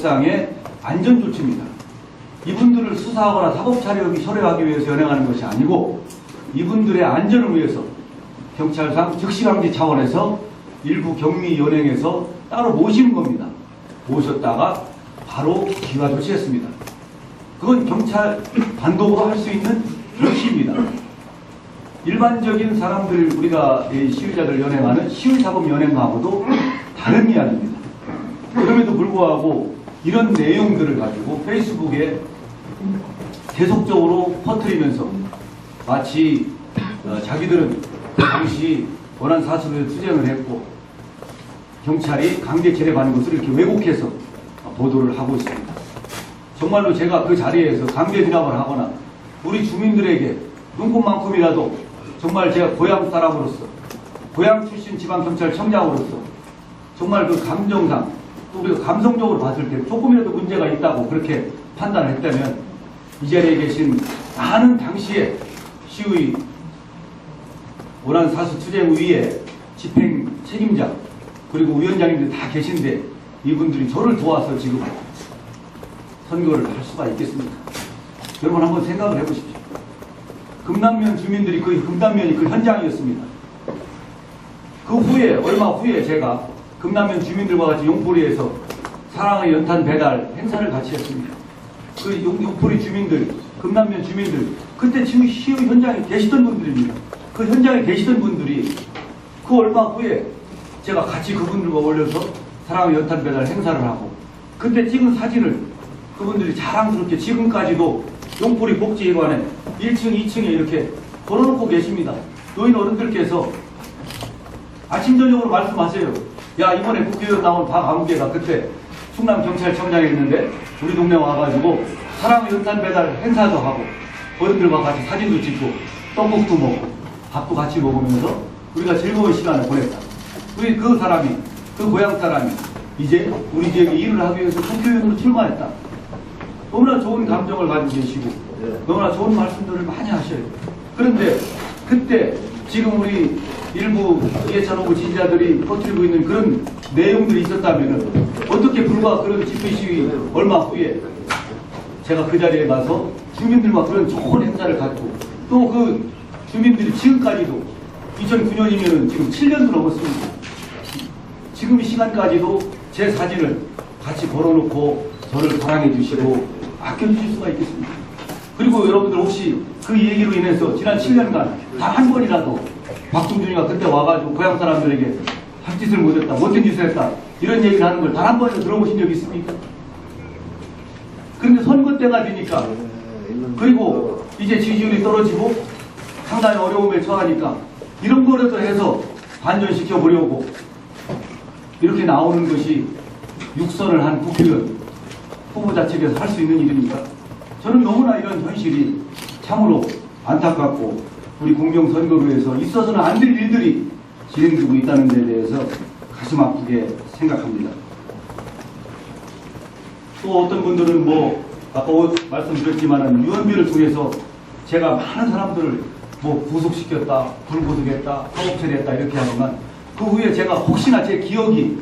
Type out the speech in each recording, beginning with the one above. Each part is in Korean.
법상의 안전조치입니다. 이분들을 수사하거나 사법차려하기 철회하기 위해서 연행하는 것이 아니고 이분들의 안전을 위해서 경찰상 즉시방지 차원에서 일부 경미 연행해서 따로 모시는 겁니다. 모셨다가 바로 기가 조치했습니다. 그건 경찰 단독으로 할 수 있는 조치입니다. 일반적인 사람들, 우리가 시위자들 연행하는 시위사법 연행하고도 다른 이야기입니다. 그럼에도 불구하고 이런 내용들을 가지고 페이스북에 계속적으로 퍼뜨리면서 마치 자기들은 당시 원한 사실을 투쟁을 했고 경찰이 강제 체포하는 것을 이렇게 왜곡해서 보도를 하고 있습니다. 정말로 제가 그 자리에서 강제 진압을 하거나 우리 주민들에게 눈꽃만큼이라도 정말 제가 고향 사람으로서 고향 출신 지방경찰청장으로서 정말 그 감정상 또 우리가 감성적으로 봤을 때 조금이라도 문제가 있다고 그렇게 판단을 했다면 이 자리에 계신 많은 당시에 시의 원한 사수 투쟁위의 집행 책임자 그리고 위원장님들 다 계신데 이분들이 저를 도와서 지금 선거를 할 수가 있겠습니까? 여러분 한번 생각을 해보십시오. 금남면 주민들이 금남면이 그 현장이었습니다. 그 후에 얼마 후에 제가 금남면 주민들과 같이 용포리에서 사랑의 연탄 배달 행사를 같이 했습니다. 그 용포리 주민들, 금남면 주민들 그때 지금 시의 현장에 계시던 분들입니다. 그 현장에 계시던 분들이 그 얼마 후에 제가 같이 그분들과 올려서 사랑의 연탄 배달 행사를 하고 그때 찍은 사진을 그분들이 자랑스럽게 지금까지도 용포리 복지회관에 1층, 2층에 이렇게 걸어놓고 계십니다. 노인 어른들께서 아침 저녁으로 말씀하세요. 야, 이번에 국회의원 나온 박아무개가 그때 충남경찰청장에 있는데 우리 동네 와가지고 사랑의 연탄 배달 행사도 하고 어른들과 같이 사진도 찍고 떡국도 먹고 밥도 같이 먹으면서 우리가 즐거운 시간을 보냈다. 우리 그 사람이, 그 고향 사람이 이제 우리 지역에 일을 하기 위해서 국회의원으로 출마했다. 너무나 좋은 감정을 가지고 계시고 너무나 좋은 말씀들을 많이 하셔요. 그런데 그때 지금 우리 일부 이해찬 후보 지지자들이 퍼뜨리고 있는 그런 내용들이 있었다면 어떻게 불과 그런 집회시위 얼마 후에 제가 그 자리에 가서 주민들과 그런 좋은 행사를 갖고 또 그 주민들이 지금까지도 2009년이면 지금 7년도 넘었습니다. 지금 이 시간까지도 제 사진을 같이 걸어놓고 저를 사랑해 주시고 아껴주실 수가 있겠습니까? 그리고 여러분들 혹시 그 얘기로 인해서 지난 7년간 단 한 번이라도 박종준이가 그때 와가지고 고향 사람들에게 할 짓을 못했다, 못된 짓을 했다 이런 얘기를 하는 걸 단 한 번이라도 들어보신 적 있습니까? 그런데 선거 때가 되니까 그리고 이제 지지율이 떨어지고 상당히 어려움에 처하니까 이런 거라도 해서 반전시켜 보려고 이렇게 나오는 것이 육선을 한 국회의원 후보자 측에서 할 수 있는 일입니까? 저는 너무나 이런 현실이 참으로 안타깝고 우리 공정선거구에서 있어서는 안 될 일들이 진행되고 있다는 데 대해서 가슴 아프게 생각합니다. 또 어떤 분들은 아까 말씀드렸지만은 유언비를 통해서 제가 많은 사람들을 구속시켰다, 불구속했다, 사법 처리했다 이렇게 하지만 그 후에 제가 혹시나 제 기억이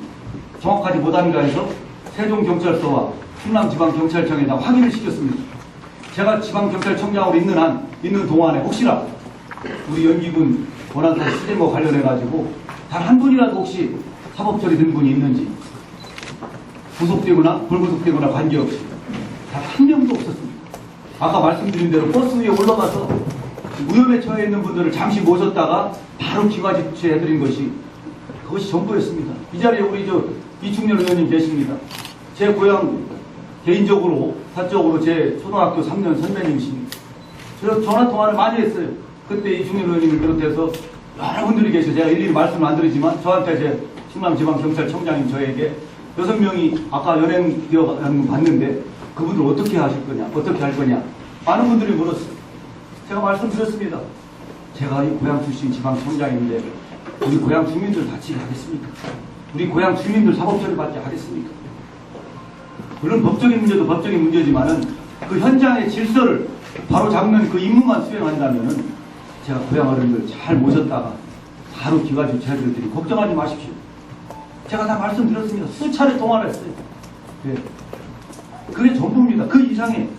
정확하지 못한가 해서 세종경찰서와 충남지방경찰청에다 확인을 시켰습니다. 제가 지방경찰청장으로 있는 동안에 혹시나 우리 연기군 원한사실 수재과 관련해가지고 단 한 분이라도 혹시 사법처리 된 분이 있는지 구속되거나 불구속되거나 관계없이 단 한 명도 없었습니다. 아까 말씀드린 대로 버스 위에 올라가서 위험에 처해 있는 분들을 잠시 모셨다가 바로 기관지체해드린 것이 그것이 전부였습니다. 이 자리에 우리 이충렬 의원님 계십니다. 제 고향 개인적으로 사적으로 제 초등학교 3년 선배님이십니다. 제가 전화 통화를 많이 했어요. 그때 이충렬 의원님을 비롯해서 여러분들이 계셔. 제가 일일이 말씀을 안 드리지만 저한테 제 충남지방경찰청장님 저에게 6명이 아까 연행되어 가는 거 봤는데 그분들 어떻게 하실 거냐, 어떻게 할 거냐 많은 분들이 물었어요. 제가 말씀드렸습니다. 제가 이 고향 출신 지방청장인데 우리 고향 주민들 다치게 하겠습니까? 우리 고향 주민들 사법처리 받게 하겠습니까? 물론 법적인 문제도 법적인 문제지만은 그 현장의 질서를 바로 잡는 그 임무만 수행한다면은 제가 고향 어른들 잘 모셨다가 바로 기관 조치해드릴 테니 걱정하지 마십시오. 제가 다 말씀드렸습니다. 수차례 통화를 했어요. 네. 그게 전부입니다. 그 이상의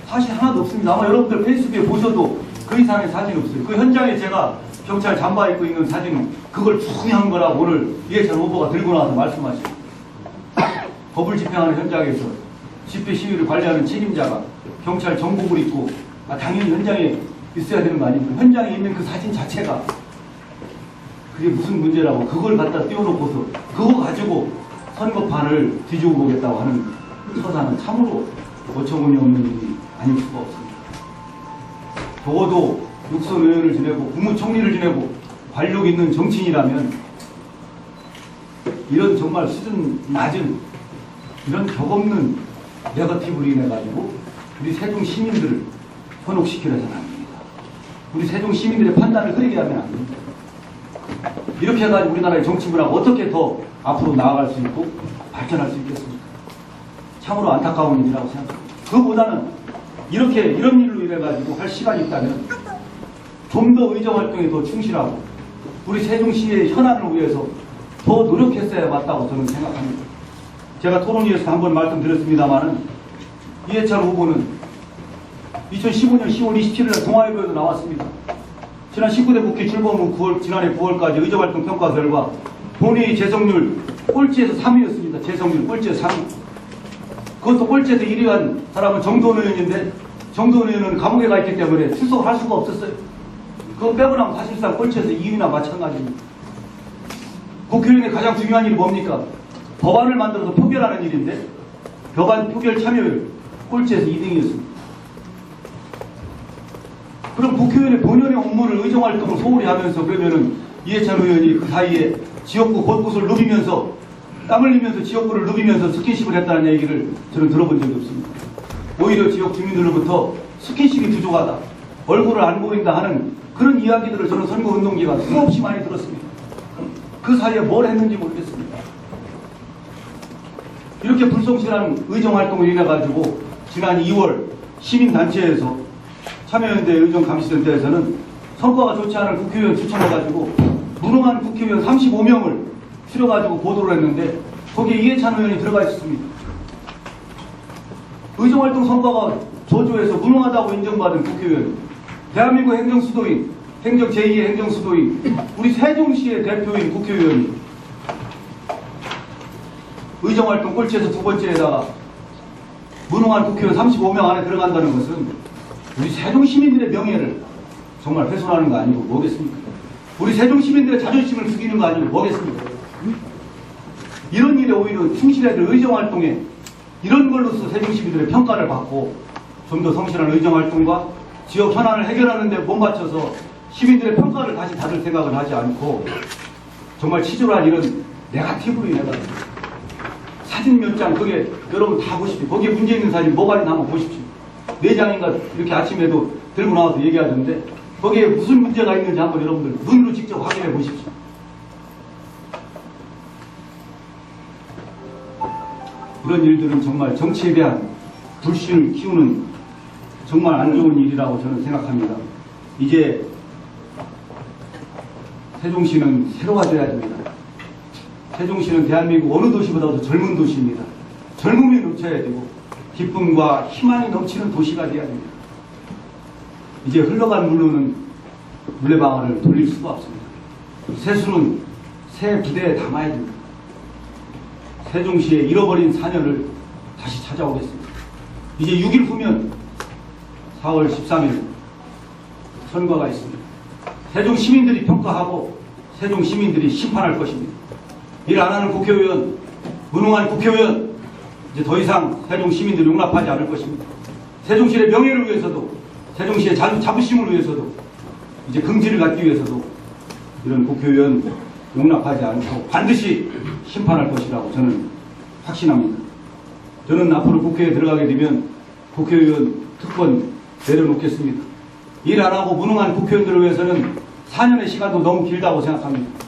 사실 하나도 없습니다. 아마 여러분들 페이스북에 보셔도 그 이상의 사진 없어요. 그 현장에 제가 경찰 잠바 입고 있는 사진은 그걸 중요한 거라고 오늘 이해찬 후보가 들고 나와서 말씀하시고, 법을 집행하는 현장에서 집회 시위를 관리하는 책임자가 경찰 정복을 입고 당연히 현장에 있어야 되는 거 아닙니까? 현장에 있는 그 사진 자체가 그게 무슨 문제라고 그걸 갖다 띄워놓고서 그거 가지고 선거판을 뒤집어 보겠다고 하는 처사는 참으로 어처구니 없는 일이 아닐 수가 없습니다. 적어도 육선 의원을 지내고 국무총리를 지내고 관력 있는 정치인이라면 이런 정말 수준 낮은 이런 격없는 네거티브로 인해 가지고 우리 세종 시민들을 현혹시키려서는 안 됩니다. 우리 세종 시민들의 판단을 흐리게 하면 안 됩니다. 이렇게 해가지고 우리나라의 정치 문화가 어떻게 더 앞으로 나아갈 수 있고 발전할 수 있겠습니까? 참으로 안타까운 일이라고 생각합니다. 그보다는 이런 일로 인해 가지고 할 시간이 있다면 좀 더 의정 활동에 더 충실하고 우리 세종시의 현안을 위해서 더 노력했어야 맞다고 저는 생각합니다. 제가 토론회에서 한번 말씀드렸습니다마는 이해찬 후보는 2015년 10월 27일 날 동아일보에도 나왔습니다. 지난 19대 국회 출범 후 지난해 9월까지 의정활동 평가 결과 본회의 재성률 꼴찌에서 3위였습니다. 재성률 꼴찌에서 3위. 그것도 꼴찌에서 1위 한 사람은 정도원 의원인데 정도원 의원은 감옥에 가 있기 때문에 출석을 할 수가 없었어요. 그거 빼고 나면 사실상 꼴찌에서 2위나 마찬가지입니다. 국회의원의 가장 중요한 일이 뭡니까? 법안을 만들어서 표결하는 일인데 법안 표결 참여율 꼴찌에서 2등이었습니다. 그럼 국회의원의 본연의 업무를 의정활동을 소홀히 하면서 그러면은 이해찬 의원이 그 사이에 지역구 곳곳을 누비면서 땀 흘리면서 지역구를 누비면서 스킨십을 했다는 얘기를 저는 들어본 적이 없습니다. 오히려 지역 주민들로부터 스킨십이 부족하다, 얼굴을 안 보인다 하는 그런 이야기들을 저는 선거운동 기간 수없이 많이 들었습니다. 그 사이에 뭘 했는지 모르겠습니다. 이렇게 불성실한 의정활동을 인해 가지고 지난 2월 시민단체에서 참여연대 의정감시센터에서는 성과가 좋지 않은 국회의원 추천해가지고 무능한 국회의원 35명을 추려가지고 보도를 했는데 거기에 이해찬 의원이 들어가 있었습니다. 의정활동 성과가 저조해서 무능하다고 인정받은 국회의원, 대한민국 행정수도인, 행정 제2의 행정수도인, 우리 세종시의 대표인 국회의원이 의정활동 꼴찌에서 두 번째에다가 무능한 국회의원 35명 안에 들어간다는 것은 우리 세종 시민들의 명예를 정말 훼손하는 거 아니고 뭐겠습니까? 우리 세종 시민들의 자존심을 죽이는 거 아니고 뭐겠습니까? 이런 일에 오히려 충실해야 될 의정활동에 이런 걸로서 세종 시민들의 평가를 받고 좀 더 성실한 의정활동과 지역 현안을 해결하는 데 몸바쳐서 시민들의 평가를 다시 받을 생각을 하지 않고 정말 치졸한 이런 네거티브로 인해가지고 사진 몇 장, 그게 여러분 다 보십시오. 거기에 문제 있는 사진 뭐가 있나 한번 보십시오. 4장인가 이렇게 아침에도 들고 나와서 얘기하던데 거기에 무슨 문제가 있는지 한번 여러분들 눈으로 직접 확인해 보십시오. 이런 일들은 정말 정치에 대한 불신을 키우는 정말 안 좋은 일이라고 저는 생각합니다. 이제 세종시는 새로워져야 됩니다. 세종시는 대한민국 어느 도시보다도 젊은 도시입니다. 젊음이 넘쳐야 되고 기쁨과 희망이 넘치는 도시가 되어야 됩니다. 이제 흘러간 물로는 물레방아를 돌릴 수가 없습니다. 세수는 새 부대에 담아야 됩니다. 세종시의 잃어버린 4년을 다시 찾아오겠습니다. 이제 6일 후면 4월 13일 선거가 있습니다. 세종 시민들이 평가하고 세종 시민들이 심판할 것입니다. 일 안 하는 국회의원, 무능한 국회의원, 이제 더 이상 세종 시민들이 용납하지 않을 것입니다. 세종시의 명예를 위해서도, 세종시의 자부심을 위해서도, 이제 긍지를 갖기 위해서도 이런 국회의원 용납하지 않고 반드시 심판할 것이라고 저는 확신합니다. 저는 앞으로 국회에 들어가게 되면 국회의원 특권 내려놓겠습니다. 일 안 하고 무능한 국회의원들을 위해서는 4년의 시간도 너무 길다고 생각합니다.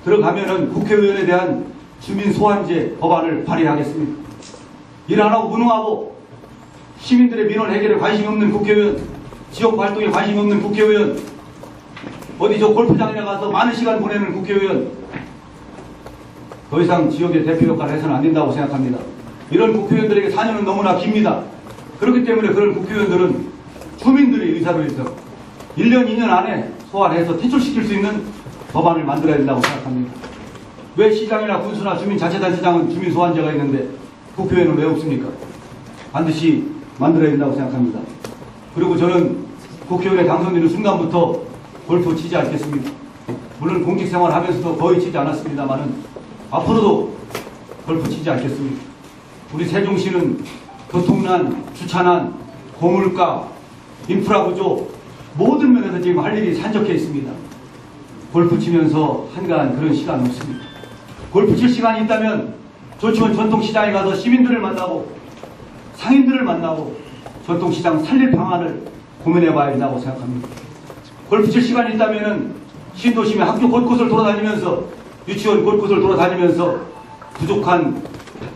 들어가면은 국회의원에 대한 주민 소환제 법안을 발의하겠습니다. 일 안 하고 무능하고 시민들의 민원 해결에 관심이 없는 국회의원, 지역 활동에 관심이 없는 국회의원, 어디 저 골프장에 가서 많은 시간 보내는 국회의원, 더 이상 지역의 대표 역할을 해서는 안 된다고 생각합니다. 이런 국회의원들에게 4년은 너무나 깁니다. 그렇기 때문에 그런 국회의원들은 주민들의 의사를 위해서 1년, 2년 안에 소환해서 퇴출시킬 수 있는 법안을 만들어야 된다고 생각합니다. 왜 시장이나 군수나 주민자치단체장은 주민 소환제가 있는데 국회의원은 왜 없습니까? 반드시 만들어야 된다고 생각합니다. 그리고 저는 국회의원에 당선되는 순간부터 골프 치지 않겠습니다. 물론 공직생활 하면서도 거의 치지 않았습니다만은 앞으로도 골프 치지 않겠습니다. 우리 세종시는 교통난, 주차난, 고물가, 인프라 구조 모든 면에서 지금 할 일이 산적해 있습니다. 골프 치면서 한가한 그런 시간 없습니다. 골프 칠 시간이 있다면 조치원 전통시장에 가서 시민들을 만나고 상인들을 만나고 전통시장 살릴 방안을 고민해 봐야 된다고 생각합니다. 골프 칠 시간이 있다면 신도심의 학교 곳곳을 돌아다니면서 유치원 곳곳을 돌아다니면서 부족한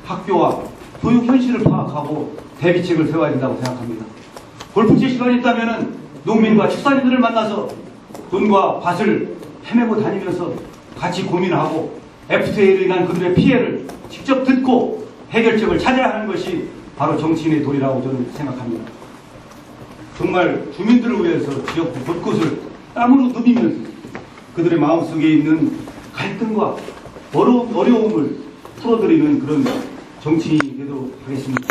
학교와 교육 현실을 파악하고 대비책을 세워야 된다고 생각합니다. 골프 칠 시간이 있다면 농민과 축산인들을 만나서 돈과 밭을 헤매고 다니면서 같이 고민하고 FTA로 인한 그들의 피해를 직접 듣고 해결책을 찾아야 하는 것이 바로 정치인의 도리라고 저는 생각합니다. 정말 주민들을 위해서 지역 곳곳을 땀으로 누비면서 그들의 마음속에 있는 갈등과 어려움을 풀어드리는 그런 정치인이 되도록 하겠습니다.